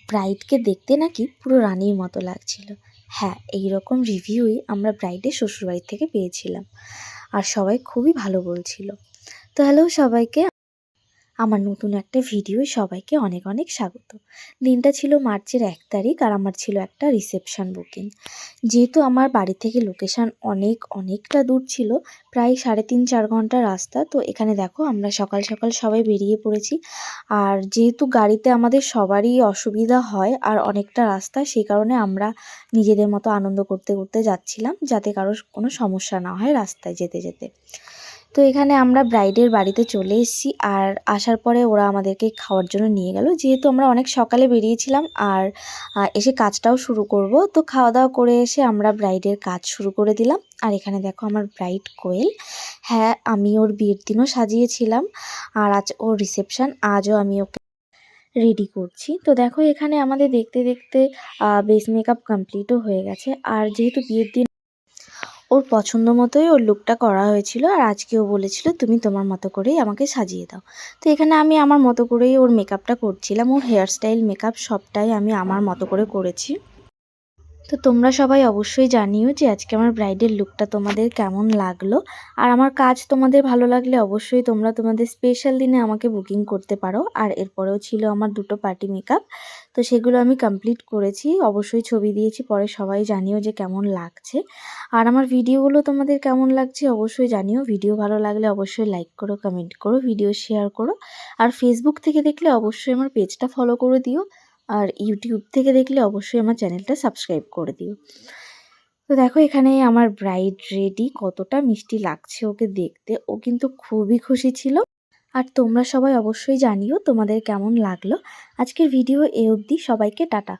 ব্রাইডকে দেখতে নাকি পুরো রানীর মতো লাগছিল। হ্যাঁ, এইরকম রিভিউই আমরা ব্রাইডের শ্বশুরবাড়ি থেকে পেয়েছিলাম, আর সবাই খুবই ভালো বলছিল। তো হ্যালো সবাইকে, আমার নতুন একটা ভিডিও সবাইকে অনেক অনেক স্বাগত। দিনটা ছিল মার্চের 1 তারিখ, আর আমার ছিল একটা রিসেপশন বুকিং। যেহেতু আমার বাড়ি থেকে লোকেশান অনেকটা দূর ছিল, প্রায় 3.5-4 ঘন্টা রাস্তা। তো এখানে দেখো আমরা সকাল সকাল সবাই বেরিয়ে পড়েছি। আর যেহেতু গাড়িতে আমাদের সবারই অসুবিধা হয় আর অনেকটা রাস্তা, সেই কারণে আমরা নিজেদের মতো আনন্দ করতে করতে যাচ্ছিলাম, যাতে কারোর কোনো সমস্যা না হয় রাস্তায় যেতে যেতে। তো এখানে আমরা ব্রাইডের বাড়িতে চলে এসেছি, আর আসার পরে ওরা আমাদেরকে খাওয়ার জন্য নিয়ে গেল। যেহেতু আমরা অনেক সকালে বেরিয়েছিলাম আর এসে কাজটাও শুরু করব, তো খাওয়া দাওয়া করে এসে আমরা ব্রাইডের কাজ শুরু করে দিলাম। আর এখানে দেখো আমার ব্রাইড কোয়েল। হ্যাঁ, আমি ওর বিয়ের দিনও সাজিয়েছিলাম, আর আজ ওর রিসেপশন, আজও আমি ওকে রেডি করছি। তো দেখো এখানে আমাদের দেখতে দেখতে বেস মেকআপ কমপ্লিটও হয়ে গেছে। আর যেহেতু বিয়ের দিন ওর পছন্দ মতোই ওর লুকটা করা হয়েছিল, আর আজকেও বলেছিল তুমি তোমার মতো করেই আমাকে সাজিয়ে দাও। তো এখানে আমি আমার মতো করেই ওর মেকআপটা করছিলাম। ওর হেয়ার স্টাইল, মেকআপ সবটাই আমি আমার মতো করে করেছি। তো তোমরা সবাই অবশ্যই জানিও যে আজকে আমার ব্রাইডের লুকটা তোমাদের কেমন লাগলো। আর আমার কাজ তোমাদের ভালো লাগলে অবশ্যই তোমরা তোমাদের স্পেশাল দিনে আমাকে বুকিং করতে পারো। আর এরপরেও ছিল আমার 2টো পার্টি মেকআপ, তো সেগুলো আমি কমপ্লিট করেছি। অবশ্যই ছবি দিয়েছি, পরে সবাই জানিও যে কেমন লাগছে। আর আমার ভিডিওগুলো তোমাদের কেমন লাগছে অবশ্যই জানিও। ভিডিও ভালো লাগলে অবশ্যই লাইক করো, কমেন্ট করো, ভিডিও শেয়ার করো। আর ফেসবুক থেকে দেখলে অবশ্যই আমার পেজটা ফলো করে দিও। আর ইউটিউব থেকে দেখলে অবশ্যই আমার চ্যানেলটা সাবস্ক্রাইব করে দিও। তো দেখো এখানে আমার ব্রাইড রেডি, কতটা মিষ্টি লাগছে ওকে দেখতে। ও কিন্তু খুবই খুশি ছিল। আর তোমরা সবাই অবশ্যই জানিও তোমাদের কেমন লাগলো। আজকের ভিডিও এ অবধি, সবাইকে টাটা।